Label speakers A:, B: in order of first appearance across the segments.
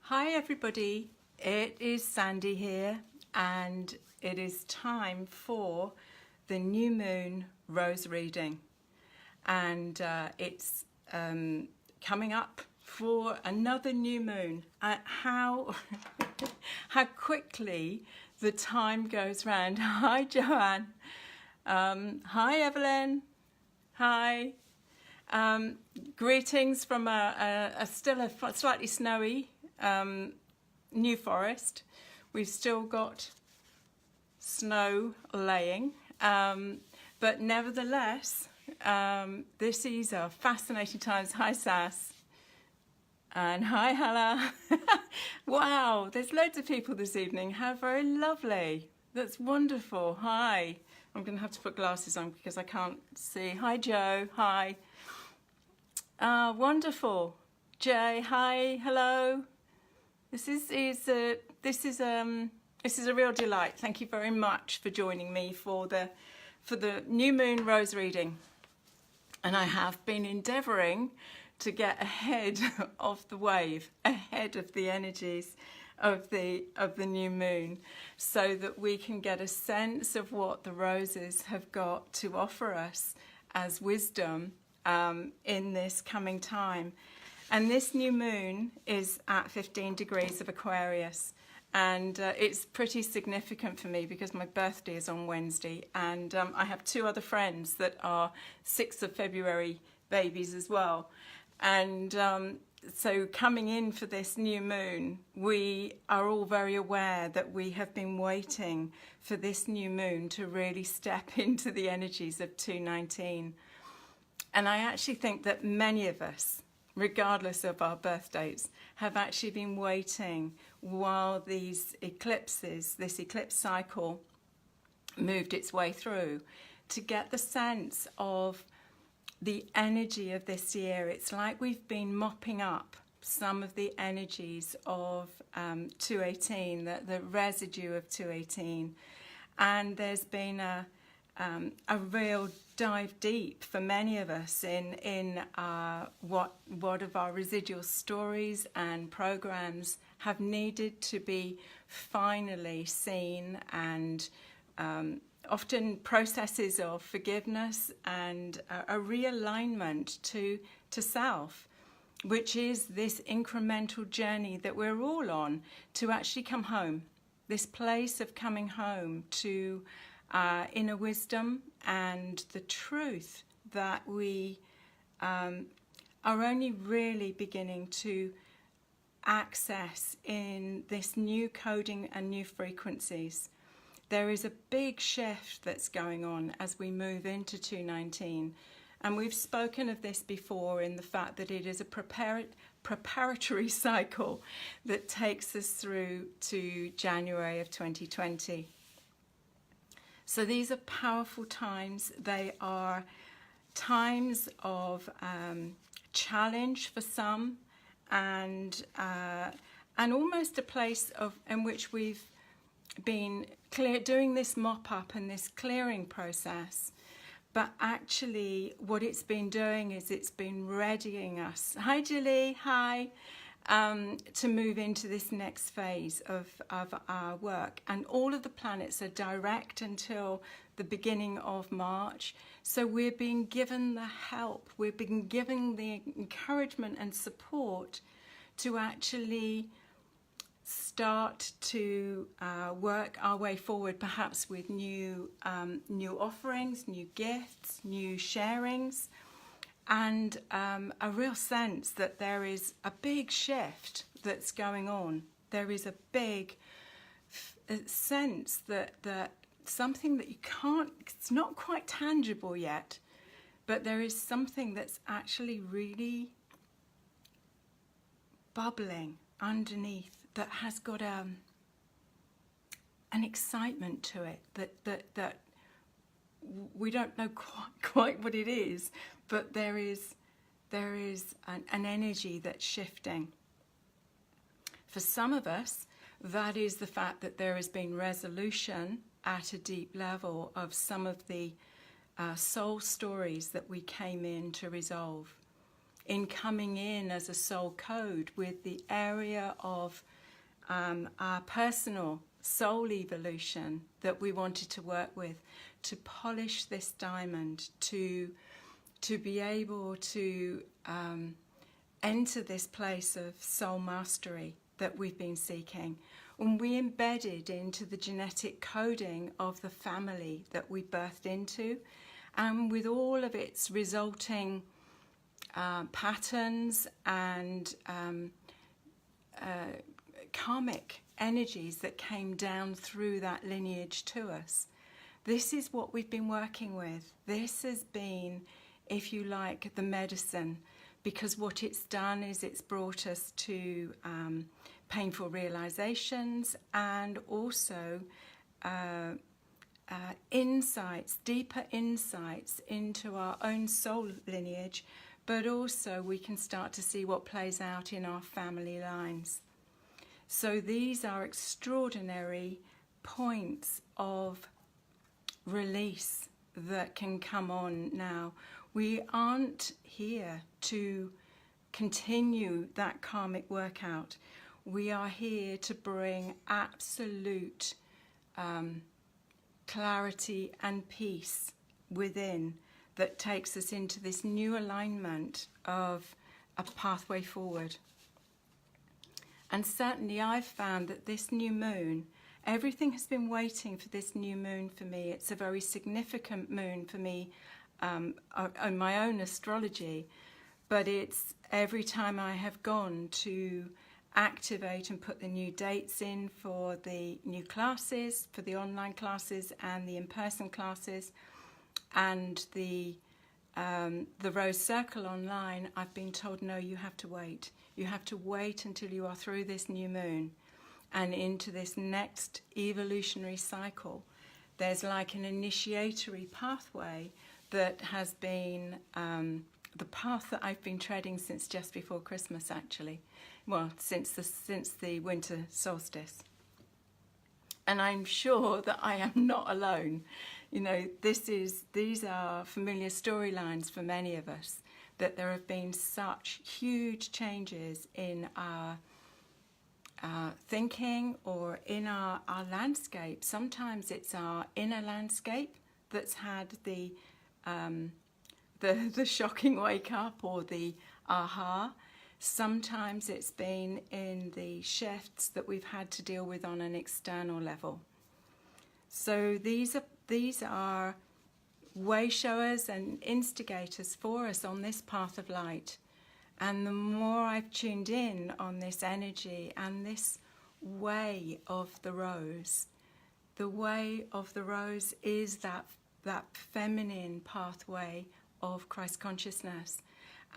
A: Hi everybody, it is Sandy here and it is time for the new moon rose reading, and it's coming up for another new moon. How quickly the time goes round. Hi Joanne, hi Evelyn, hi. Greetings from a still a slightly snowy New Forest. We've still got snow laying, but nevertheless, this is a fascinating times. Hi Sass, and hi Hella. Wow, there's loads of people this evening. How very lovely. That's wonderful. Hi. I'm going to have to put glasses on because I can't see. Hi Joe. Hi. Wonderful. Jay. Hi. Hello. This is a real delight. Thank you very much for joining me for the new moon rose reading. And I have been endeavouring to get ahead of the wave, ahead of the energies of the new moon, so that we can get a sense of what the roses have got to offer us as wisdom in this coming time. And this new moon is at 15 degrees of Aquarius, and it's pretty significant for me because my birthday is on Wednesday, and I have two other friends that are 6th of February babies as well. And so coming in for this new moon, we are all very aware that we have been waiting for this new moon to really step into the energies of 219. And I actually think that many of us, regardless of our birth dates, have actually been waiting while these eclipses, this eclipse cycle moved its way through, to get the sense of the energy of this year. It's like we've been mopping up some of the energies of 218, the residue of 218, and there's been a real dive deep for many of us in what of our residual stories and programs have needed to be finally seen, and often processes of forgiveness and a realignment to self, which is this incremental journey that we're all on to actually come home, this place of coming home to inner wisdom and the truth that we are only really beginning to access in this new coding and new frequencies. There is a big shift that's going on as we move into 219, and we've spoken of this before in the fact that it is a preparatory cycle that takes us through to January of 2020. So these are powerful times. They are times of challenge for some, and almost a place in which we've been doing this mop up and this clearing process. But actually what it's been doing is it's been readying us. Hi Julie, hi. To move into this next phase of our work. And all of the planets are direct until the beginning of March. So we're being given the help, we're being given the encouragement and support to actually start to work our way forward, perhaps with new offerings, new gifts, new sharings, and a real sense that there is a big shift that's going on. There is a big sense that something that you can't, it's not quite tangible yet, but there is something that's actually really bubbling underneath that has got an excitement to it that we don't know quite what it is, but there is an energy that's shifting. For some of us, that is the fact that there has been resolution at a deep level of some of the soul stories that we came in to resolve. in coming in as a soul code with the area of our personal soul evolution that we wanted to work with, to polish this diamond, to be able to enter this place of soul mastery that we've been seeking. And we embedded into the genetic coding of the family that we birthed into, and with all of its resulting patterns and karmic energies that came down through that lineage to us. This is what we've been working with. This has been, if you like, the medicine, because what it's done is it's brought us to painful realizations and also insights, deeper insights into our own soul lineage, but also we can start to see what plays out in our family lines. So these are extraordinary points of release that can come on now. We aren't here to continue that karmic workout. We are here to bring absolute clarity and peace within that takes us into this new alignment of a pathway forward. And certainly I've found that this new moon, everything has been waiting for this new moon for me. It's a very significant moon for me on my own astrology, but it's every time I have gone to activate and put the new dates in for the new classes, for the online classes and the in-person classes, and the Rose Circle online, I've been told, no, you have to wait. You have to wait until you are through this new moon and into this next evolutionary cycle. There's like an initiatory pathway that has been the path that I've been treading since just before Christmas, actually. Well, since the winter solstice. And I'm sure that I am not alone. You know, these are familiar storylines for many of us, that there have been such huge changes in our thinking or in our landscape. Sometimes it's our inner landscape that's had the shocking wake up or the aha. Sometimes it's been in the shifts that we've had to deal with on an external level. So these are way showers and instigators for us on this path of light. And the more I've tuned in on this energy and this way of the rose, the way of the rose is that feminine pathway of Christ consciousness.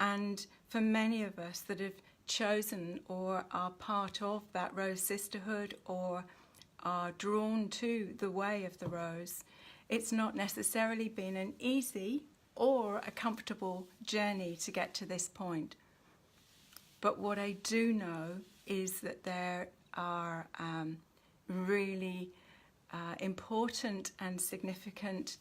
A: And for many of us that have chosen or are part of that rose sisterhood or are drawn to the way of the rose, it's not necessarily been an easy or a comfortable journey to get to this point. But what I do know is that there are really important and significant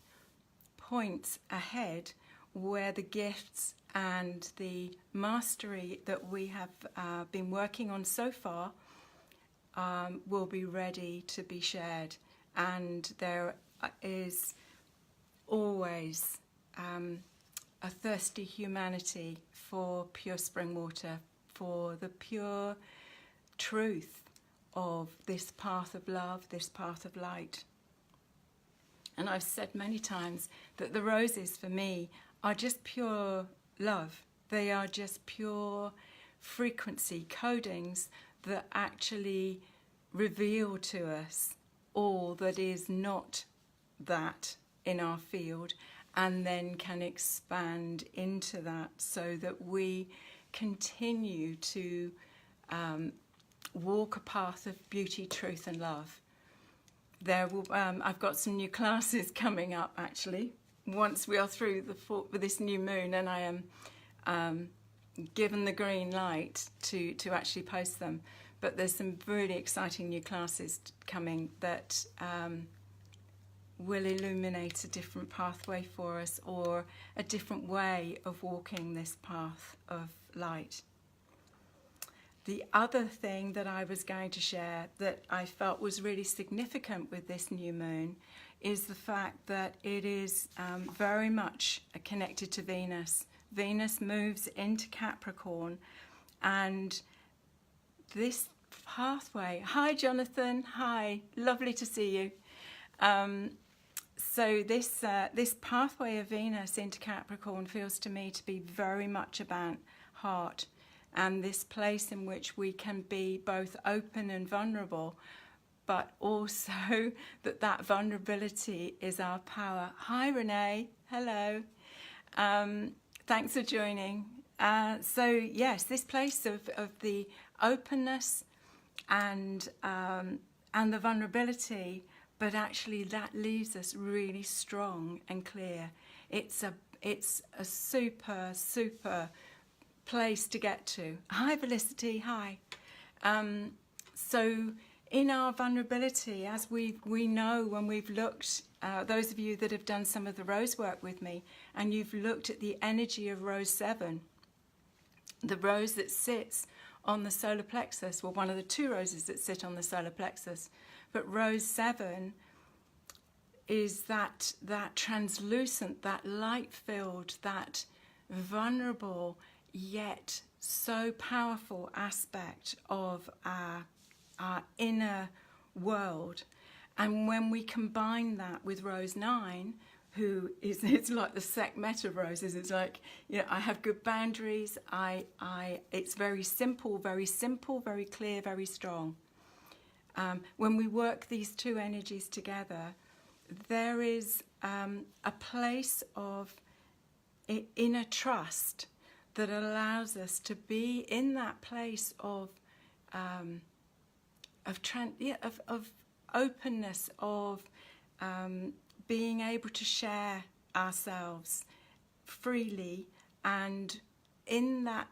A: points ahead where the gifts and the mastery that we have been working on so far will be ready to be shared. And there is always a thirsty humanity for pure spring water, for the pure truth of this path of love, this path of light. And I've said many times that the roses for me are just pure love. They are just pure frequency codings that actually reveal to us all that is not that in our field, and then can expand into that so that we continue to walk a path of beauty, truth and love. I've got some new classes coming up actually once we are through this new moon, and I am given the green light to actually post them. But there's some really exciting new classes coming that will illuminate a different pathway for us, or a different way of walking this path of light. The other thing that I was going to share that I felt was really significant with this new moon is the fact that it is very much connected to Venus. Venus moves into Capricorn, and this pathway... Hi, Jonathan. Hi. Lovely to see you. So this pathway of Venus into Capricorn feels to me to be very much about heart, and this place in which we can be both open and vulnerable, but also that vulnerability is our power. Hi, Renee. Hello. Thanks for joining. So yes, this place of the openness and the vulnerability, but actually that leaves us really strong and clear. It's a super place to get to. Hi, Felicity. Hi. So in our vulnerability, as we know when we've looked, those of you that have done some of the rose work with me, and you've looked at the energy of rose 7, the rose that sits on the solar plexus, well, one of the 2 roses that sit on the solar plexus, but rose 7 is that translucent, that light-filled, that vulnerable yet so powerful aspect of our inner world. And when we combine that with rose 9, who is, it's like the Sekhmet of roses. It's like, you know, I have good boundaries. It's very simple, very clear, very strong. When we work these 2 energies together, there is a place of inner trust that allows us to be in that place of openness, of being able to share ourselves freely, and in that,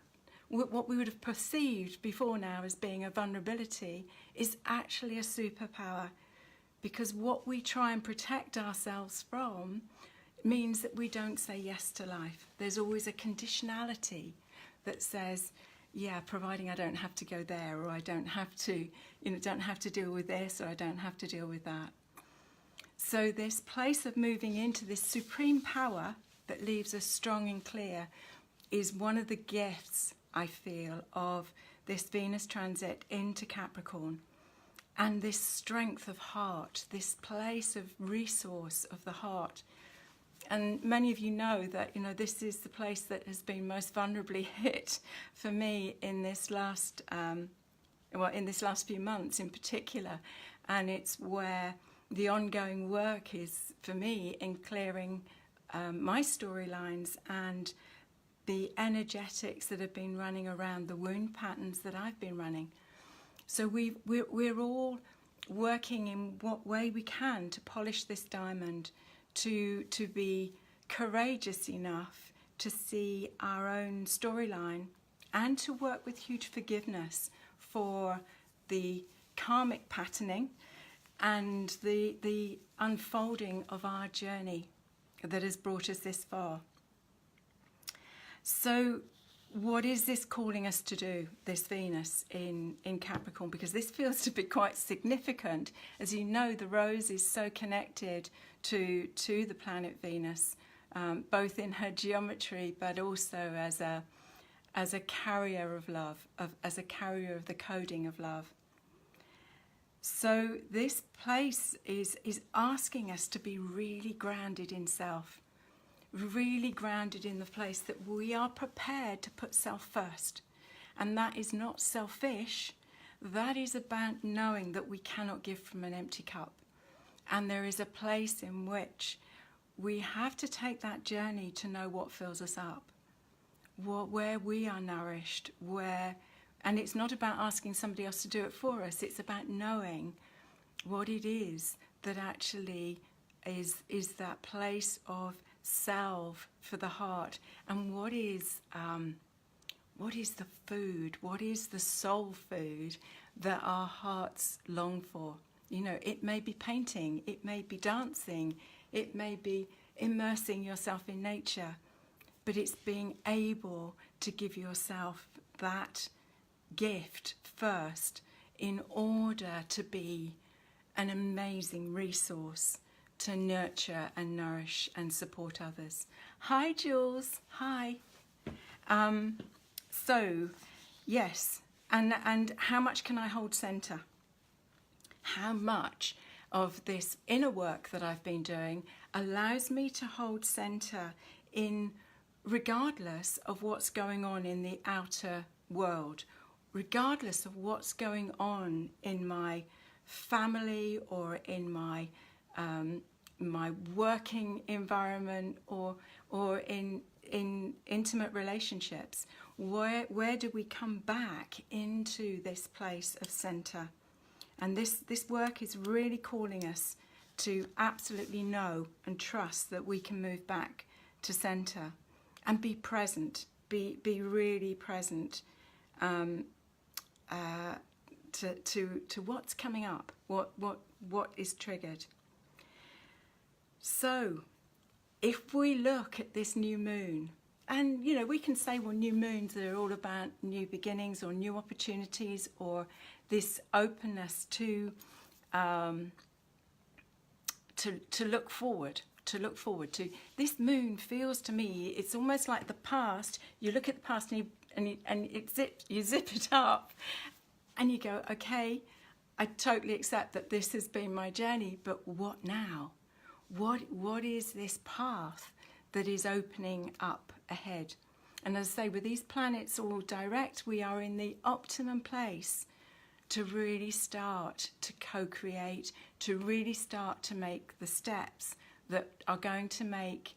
A: what we would have perceived before now as being a vulnerability is actually a superpower, because what we try and protect ourselves from means that we don't say yes to life. There's always a conditionality that says, yeah, providing I don't have to go there, or I don't have to, don't have to deal with this, or I don't have to deal with that. So this place of moving into this supreme power that leaves us strong and clear is one of the gifts, I feel, of this Venus transit into Capricorn. And this strength of heart, this place of resource of the heart. And many of you know that, this is the place that has been most vulnerably hit for me in this last, few months in particular. And it's where the ongoing work is, for me, in clearing my storylines and the energetics that have been running around the wound patterns that I've been running. So we're all working in what way we can to polish this diamond, to be courageous enough to see our own storyline, and to work with huge forgiveness for the karmic patterning and the unfolding of our journey that has brought us this far. So what is this calling us to do, this Venus in Capricorn? Because this feels to be quite significant. As you know, the rose is so connected to the planet Venus, both in her geometry, but also as a carrier of love, as a carrier of the coding of love. So this place is asking us to be really grounded in self, really grounded in the place that we are prepared to put self first. And that is not selfish. That is about knowing that we cannot give from an empty cup. And there is a place in which we have to take that journey to know what fills us up, where we are nourished, and it's not about asking somebody else to do it for us. It's about knowing what it is that actually is that place of salve for the heart, and what is the food, what is the soul food that our hearts long for, You know, it may be painting, it may be dancing, it may be immersing yourself in nature, but it's being able to give yourself that gift first in order to be an amazing resource to nurture and nourish and support others. Hi, Jules. Hi. So, yes, and how much can I hold centre? How much of this inner work that I've been doing allows me to hold centre in regardless of what's going on in the outer world, regardless of what's going on in my family or in my my working environment or in intimate relationships. Where do we come back into this place of centre? And this work is really calling us to absolutely know and trust that we can move back to centre and be present, be really present to what's coming up, what is triggered. So, if we look at this new moon, and you know, we can say, well, new moons are all about new beginnings or new opportunities or this openness to look forward. To look forward to. This moon feels to me, it's almost like the past. You look at the past and you zip it up, and you go, okay, I totally accept that this has been my journey, but what now? What is this path that is opening up ahead? And as I say, with these planets all direct, we are in the optimum place to really start to co-create, to really start to make the steps that are going to make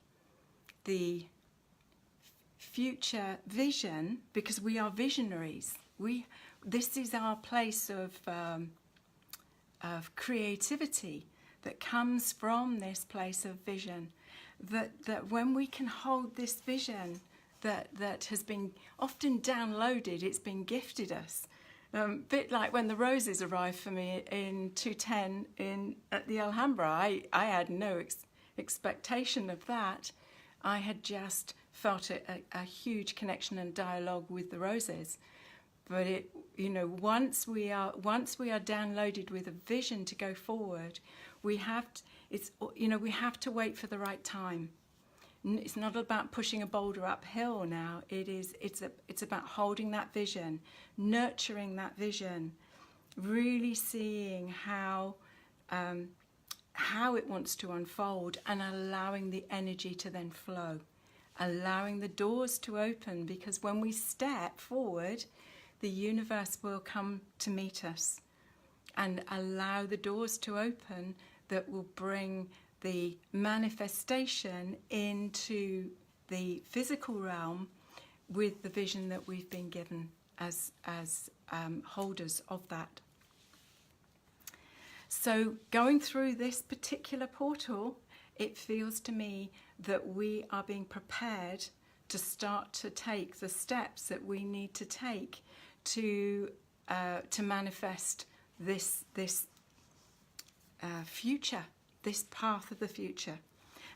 A: the future vision, because we are visionaries. This is our place of creativity that comes from this place of vision. That when we can hold this vision that has been often downloaded, it's been gifted us. Bit like when the roses arrived for me in 210 at the Alhambra. I had no expectation of that. I had just felt a huge connection and dialogue with the roses. But once we are downloaded with a vision to go forward, we have to wait for the right time. It's not about pushing a boulder uphill now. It's about holding that vision, nurturing that vision, really seeing how it wants to unfold and allowing the energy to then flow, allowing the doors to open, because when we step forward, the universe will come to meet us and allow the doors to open that will bring the manifestation into the physical realm with the vision that we've been given as holders of that. So going through this particular portal, it feels to me that we are being prepared to start to take the steps that we need to take to manifest this future, this path of the future.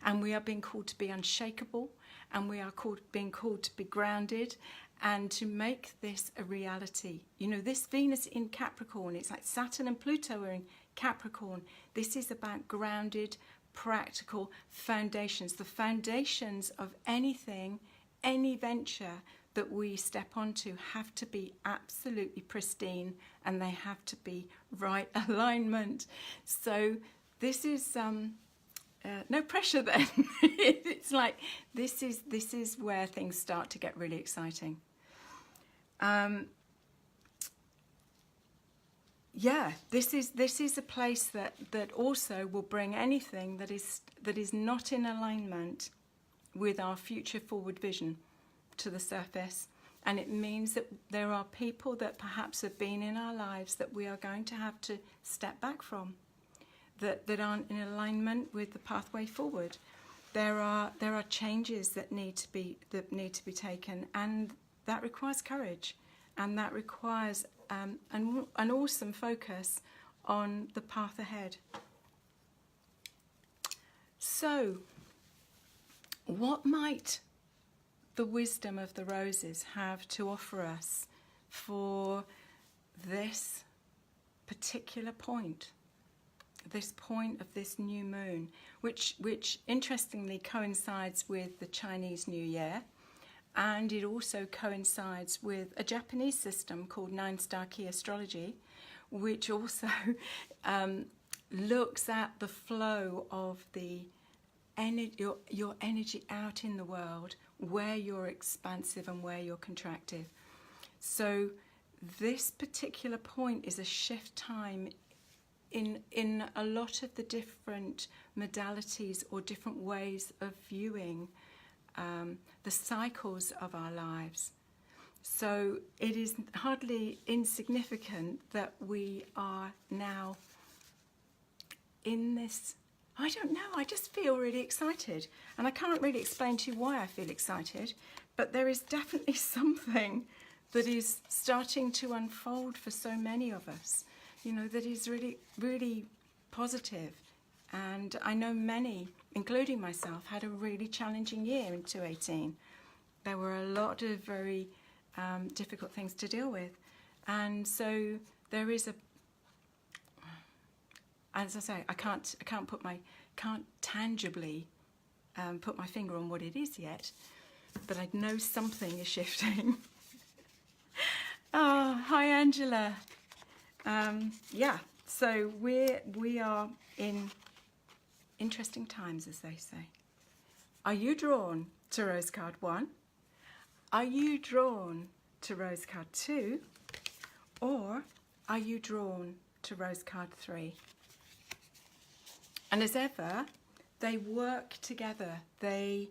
A: And we are being called to be unshakable, and we are being called to be grounded and to make this a reality. You know, this Venus in Capricorn, it's like Saturn and Pluto are in Capricorn. This is about grounded, practical foundations. The foundations of anything, any venture that we step onto have to be absolutely pristine, and they have to be right alignment. So this is no pressure then. It's like this is where things start to get really exciting. This is a place that also will bring anything that is not in alignment with our future forward vision to the surface. And it means that there are people that perhaps have been in our lives that we are going to have to step back from, that aren't in alignment with the pathway forward. There are changes that need to be taken, and that requires courage, and that requires an awesome focus on the path ahead. So, what might the wisdom of the roses have to offer us for this particular point? This point of this new moon, which interestingly coincides with the Chinese New Year, and it also coincides with a Japanese system called 9-star key astrology, which also looks at the flow of the your energy out in the world, where you're expansive and where you're contractive. So this particular point is a shift time in a lot of the different modalities or different ways of viewing the cycles of our lives. So it is hardly insignificant that we are now in this, I don't know, I just feel really excited. And I can't really explain to you why I feel excited, but there is definitely something that is starting to unfold for so many of us, you know, that is really, really positive. And I know many, including myself, had a really challenging year in 2018. There were a lot of very difficult things to deal with. And so there is a, as I say, I can't tangibly put my finger on what it is yet, but I know something is shifting. Oh, hi Angela. Yeah, so we are in interesting times, as they say. Are you drawn to Rose Card 1? Are you drawn to Rose Card 2? Or are you drawn to Rose Card 3? And as ever, they work together. They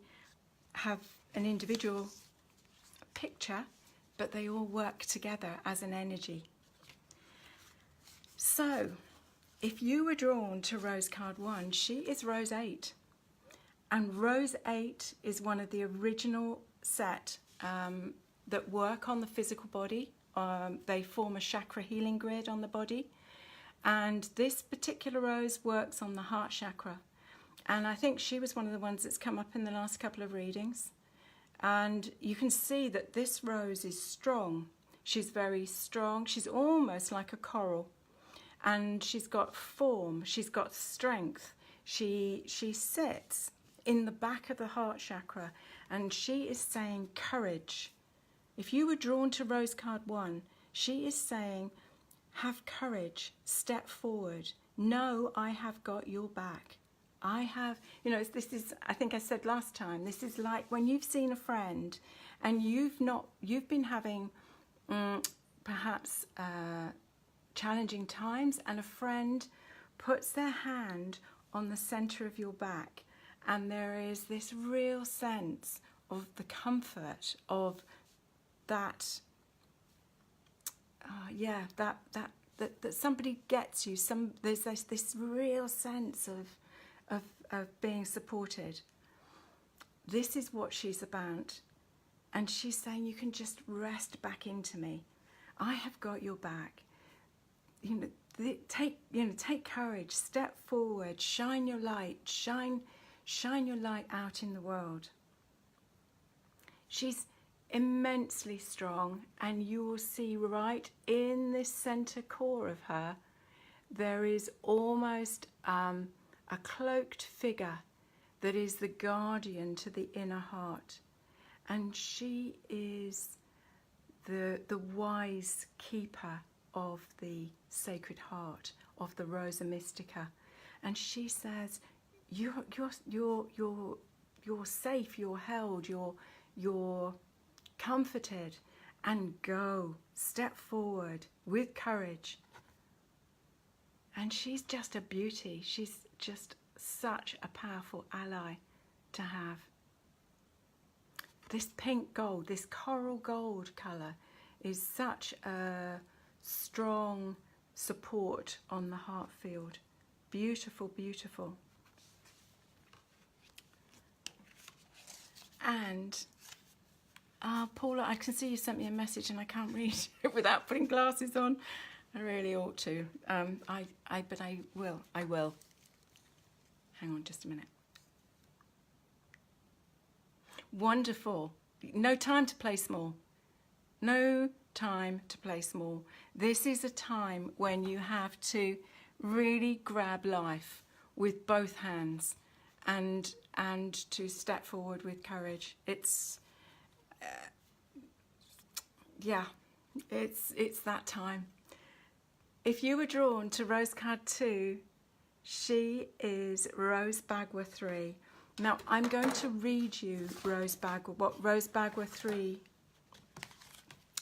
A: have an individual picture, but they all work together as an energy. So, if you were drawn to Rose Card 1, she is Rose 8. And Rose 8 is one of the original set that work on the physical body. They form a chakra healing grid on the body. And this particular rose works on the heart chakra. And I think she was one of the ones that's come up in the last couple of readings. And you can see that this rose is strong. She's very strong. She's almost like a coral. And she's got form. She's got strength. She sits in the back of the heart chakra. And she is saying courage. If you were drawn to Rose Card 1, she is saying, have courage, step forward. No, I have got your back. I have, you know, this is, I think I said last time, this is like when you've seen a friend and you've been having perhaps challenging times, and a friend puts their hand on the center of your back, and there is this real sense of the comfort of that, that somebody gets you. There's this real sense of being supported. This is what she's about, and she's saying, you can just rest back into me. I have got your back. Take courage, step forward, shine your light, shine your light out in the world. She's immensely strong, and you will see right in this center core of her, there is almost a cloaked figure that is the guardian to the inner heart, and she is the wise keeper of the Sacred Heart, of the Rosa Mystica. And she says, you're safe, you're held, you're comforted, and go, step forward with courage. And she's just a beauty. She's just such a powerful ally to have. This pink gold, this coral gold colour, is such a strong support on the heart field. Beautiful, beautiful. And Paula, I can see you sent me a message and I can't read it without putting glasses on. I really ought to. But I will. I will. Hang on just a minute. Wonderful. No time to play small. No time to play small. This is a time when you have to really grab life with both hands and to step forward with courage. It's it's that time. If you were drawn to Rose card 2, she is Rose Bagua 3. Now I'm going to read you what Rose Bagua 3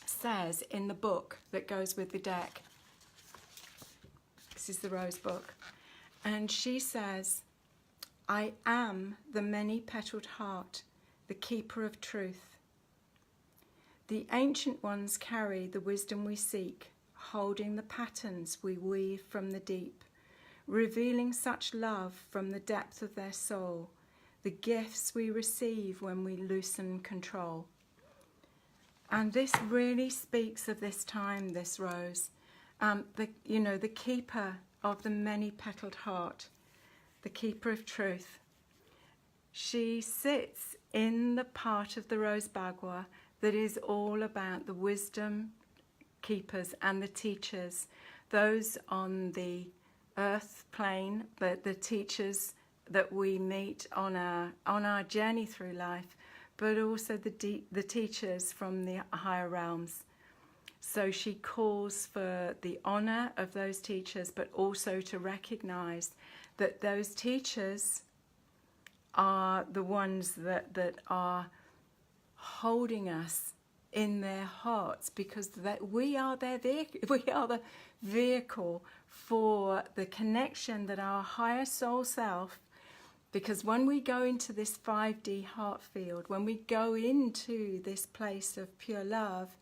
A: says in the book that goes with the deck. This is the Rose book. And she says, I am the many-petaled heart, the keeper of truth. The ancient ones carry the wisdom we seek, holding the patterns we weave from the deep, revealing such love from the depth of their soul, the gifts we receive when we loosen control. And this really speaks of this time, this Rose, the keeper of the many-petaled heart, the keeper of truth. She sits in the part of the Rose Bagua that is all about the wisdom keepers and the teachers, those on the earth plane, the teachers that we meet on our journey through life, but also the teachers from the higher realms. So she calls for the honor of those teachers, but also to recognize that those teachers are the ones that are holding us in their hearts, because that we are the vehicle for the connection that our higher soul self. Because when we go into this 5D heart field, when we go into this place of pure love,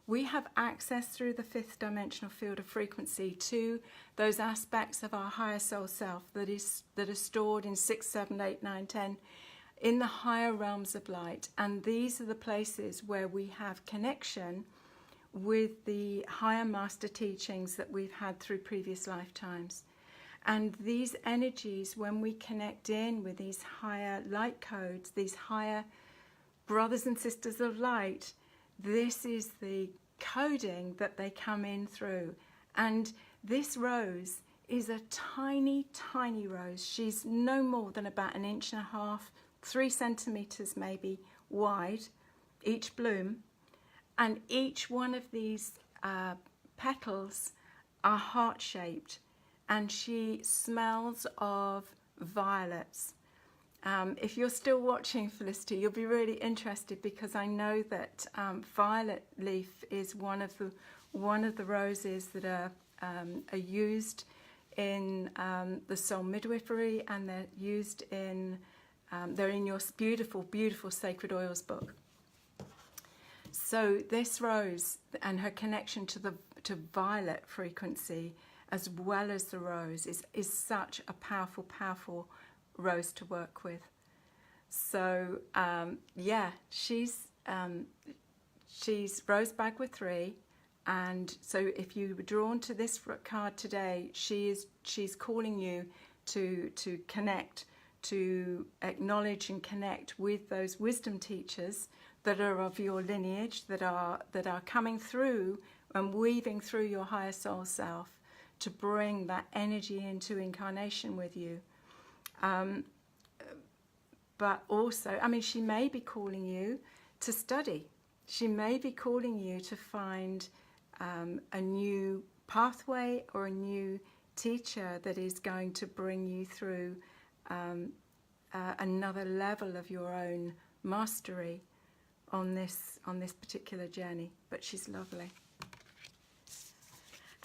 A: we have access through the 5th dimensional field of frequency to those aspects of our higher soul self that are stored in 6, 7, 8, 9, 10 in the higher realms of light. And these are the places where we have connection with the higher master teachings that we've had through previous lifetimes. And these energies, when we connect in with these higher light codes, these higher brothers and sisters of light, this is the coding that they come in through. And this Rose is a tiny, tiny rose. She's no more than about 1.5 inches, 3 centimeters maybe wide, each bloom. And each one of these petals are heart-shaped. And she smells of violets. If you're still watching, Felicity, you'll be really interested, because I know that violet leaf is one of the roses that are used in the soul midwifery, and they're used in they're in your beautiful, beautiful Sacred Oils book. So this rose and her connection to violet frequency, as well as the rose, is such a powerful, powerful rose to work with. So she's Rose Bagua 3, and so if you were drawn to this card today, she's calling you to connect, to acknowledge and connect with those wisdom teachers that are of your lineage, that are coming through and weaving through your higher soul self, to bring that energy into incarnation with you. But also, she may be calling you to study. She may be calling you to find a new pathway or a new teacher that is going to bring you through another level of your own mastery on this particular journey. But she's lovely.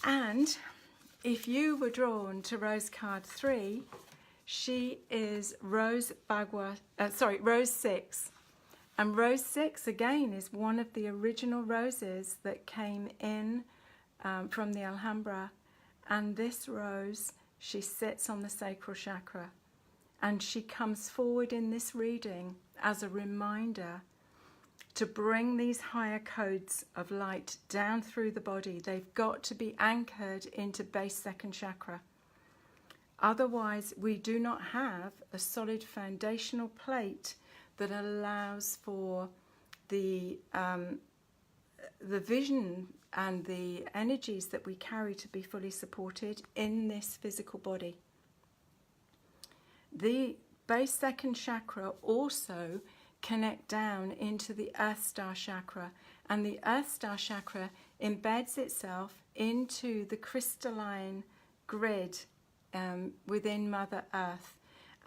A: And if you were drawn to Rose card 3, she is Rose 6. And Rose 6, again, is one of the original roses that came in from the Alhambra. And this rose, she sits on the sacral chakra. And she comes forward in this reading as a reminder to bring these higher codes of light down through the body. They've got to be anchored into base second chakra. Otherwise, we do not have a solid foundational plate that allows for the vision and the energies that we carry to be fully supported in this physical body. The base second chakra also connect down into the Earth Star chakra, and the Earth Star chakra embeds itself into the crystalline grid within Mother Earth.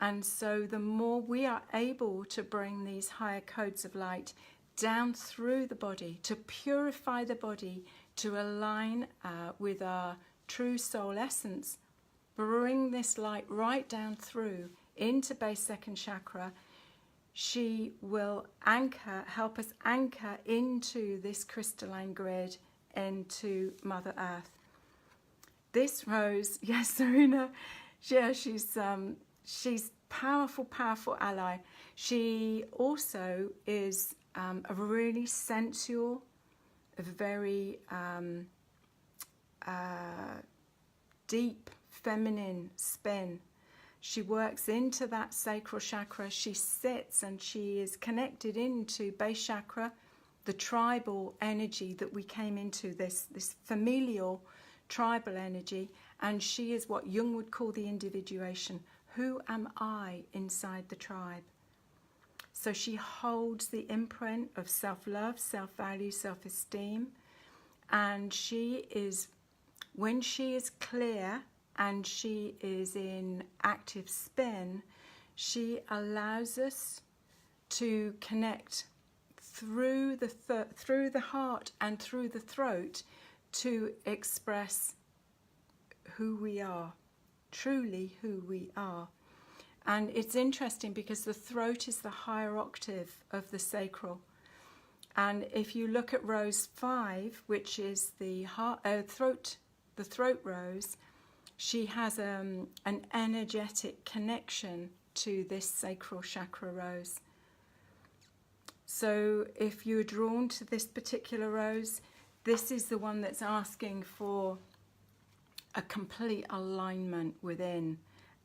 A: And so the more we are able to bring these higher codes of light down through the body, to purify the body, to align with our true soul essence, bring this light right down through into base second chakra, she will help us anchor into this crystalline grid, into Mother Earth. This rose, yes, Serena, yeah, she's powerful, powerful ally. She also is a really sensual, a very deep feminine spin. She works into that sacral chakra. She sits and she is connected into base chakra, the tribal energy that we came into, this familial tribal energy, and she is what Jung would call the individuation. Who am I inside the tribe? So she holds the imprint of self-love, self-value, self-esteem, and she is, when she is clear and she is in active spin, she allows us to connect through the heart and through the throat to express who we are, truly who we are. And it's interesting because the throat is the higher octave of the sacral. And if you look at rose 5, which is the throat rose, she has an energetic connection to this sacral chakra rose. So if you're drawn to this particular rose, this is the one that's asking for a complete alignment within,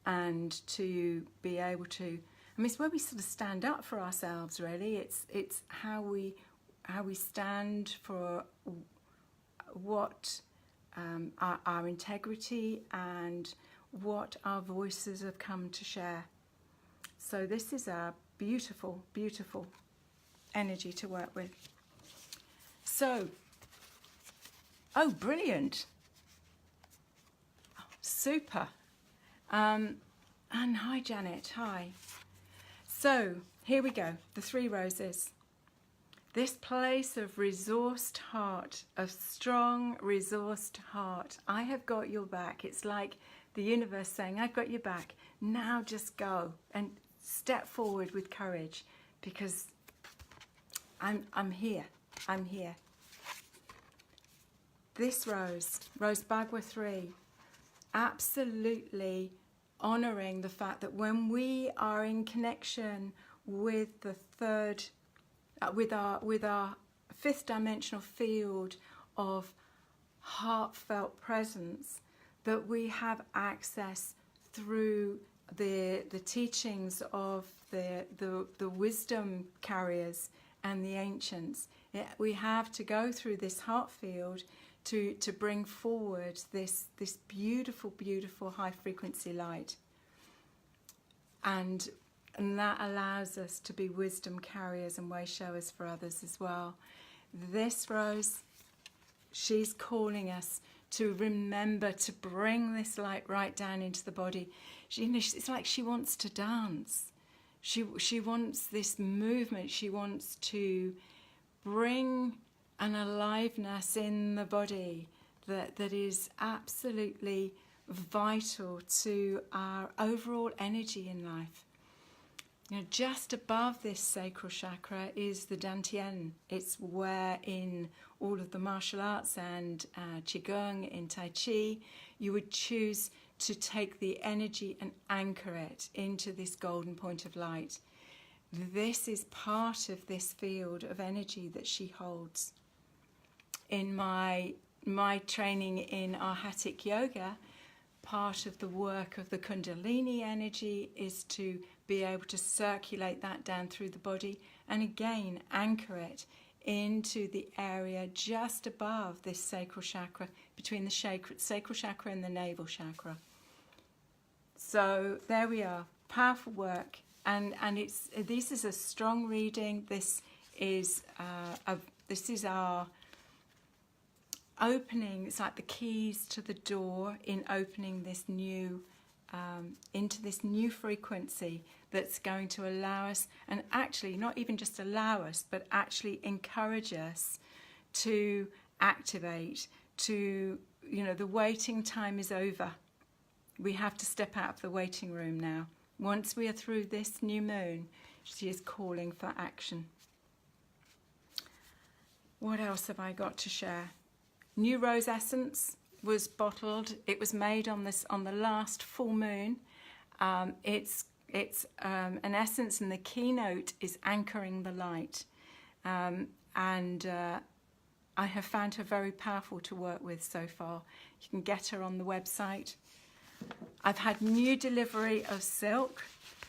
A: and to be able to, I mean, it's where we sort of stand up for ourselves, really. It's how we stand for what our integrity and what our voices have come to share. So this is a beautiful, beautiful energy to work with. So, oh, brilliant. Oh, super. And hi, Janet. Hi. So here we go. The 3 roses. This place of resourced heart, of strong resourced heart. I have got your back. It's like the universe saying, I've got your back. Now just go and step forward with courage, because I'm here. I'm here. This rose, Rose Bagua 3, absolutely honouring the fact that when we are in connection with the third, with our 5th dimensional field of heartfelt presence, that we have access through the teachings of the wisdom carriers and the ancients. We have to go through this heart field to bring forward this beautiful, beautiful high frequency light. And that allows us to be wisdom carriers and way showers for others as well. This rose, she's calling us to remember to bring this light right down into the body. It's like she wants to dance. She wants this movement. She wants to bring an aliveness in the body that is absolutely vital to our overall energy in life. You know, just above this sacral chakra is the Dantian. It's where in all of the martial arts and Qigong, in Tai Chi, you would choose to take the energy and anchor it into this golden point of light. this is part of this field of energy that she holds. In my training in Arhatic yoga, part of the work of the Kundalini energy is to be able to circulate that down through the body and again anchor it into the area just above this sacral chakra, between the sacral chakra and the navel chakra. So there we are, powerful work, and this is a strong reading. This is our opening. It's like the keys to the door in opening this new into this new frequency that's going to allow us, and actually not even just allow us, but actually encourage us to activate, to, you know, the waiting time is over. We have to step out of the waiting room now. Once we are through this new moon, she is calling for action. What else have I got to share? New rose essence was bottled. It was made on the last full moon. It's an essence, and the keynote is anchoring the light. I have found her very powerful to work with so far. You can get her on the website. I've had new delivery of silk,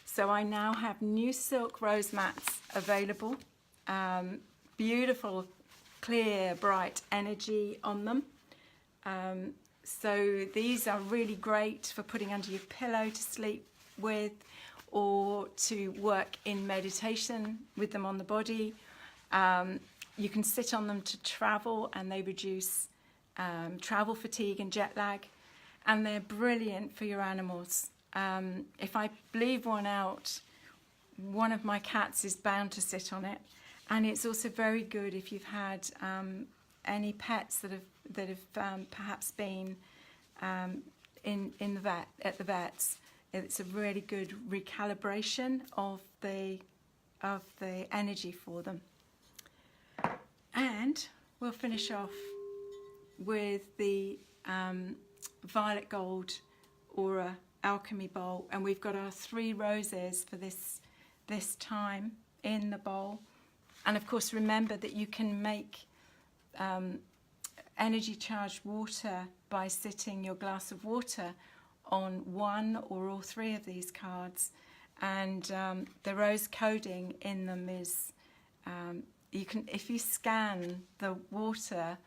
A: so I now have new silk rose mats available. Beautiful, clear, bright energy on them. So these are really great for putting under your pillow to sleep with, or to work in meditation with them on the body. You can sit on them to travel, and they reduce travel fatigue and jet lag. And they're brilliant for your animals. If I leave one out, one of my cats is bound to sit on it. And it's also very good if you've had any pets that have perhaps been in the vet, at the vets. It's a really good recalibration of the energy for them. And we'll finish off with the violet gold aura alchemy bowl, and we've got our 3 roses for this time in the bowl. And of course, remember that you can make energy charged water by sitting your glass of water on 1 or all 3 of these cards, and the rose coding in them is you can, if you scan the water,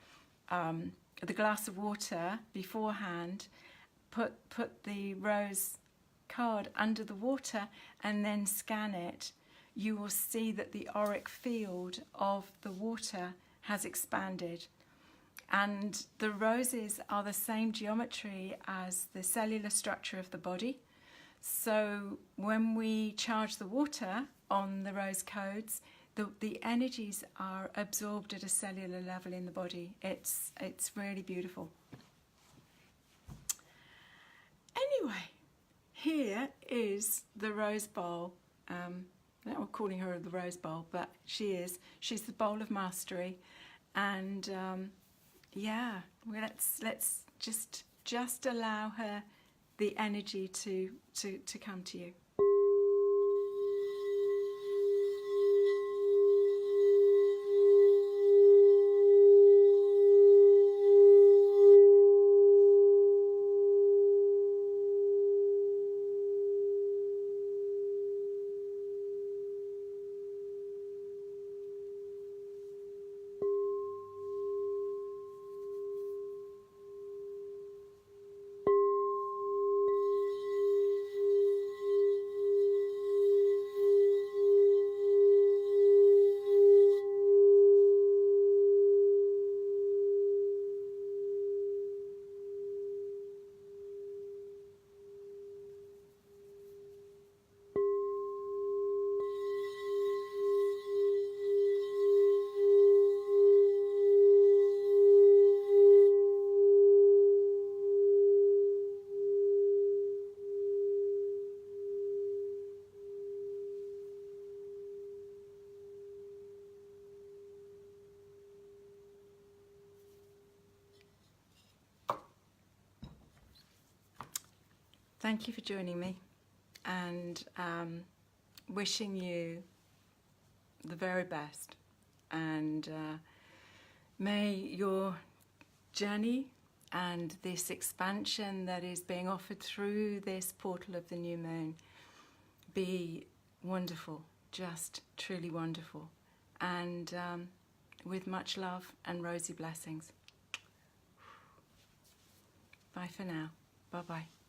A: the glass of water beforehand, put the rose card under the water and then scan it, you will see that the auric field of the water has expanded. And the roses are the same geometry as the cellular structure of the body. So when we charge the water on the rose codes, the energies are absorbed at a cellular level in the body. It's really beautiful. Anyway, here is the rose bowl. I'm not calling her the rose bowl, but she's the bowl of mastery. And yeah, let's just allow her the energy to come to you. Thank you for joining me, and wishing you the very best. And may your journey and this expansion that is being offered through this portal of the new moon be wonderful, just truly wonderful. And with much love and rosy blessings. Bye for now. Bye-bye.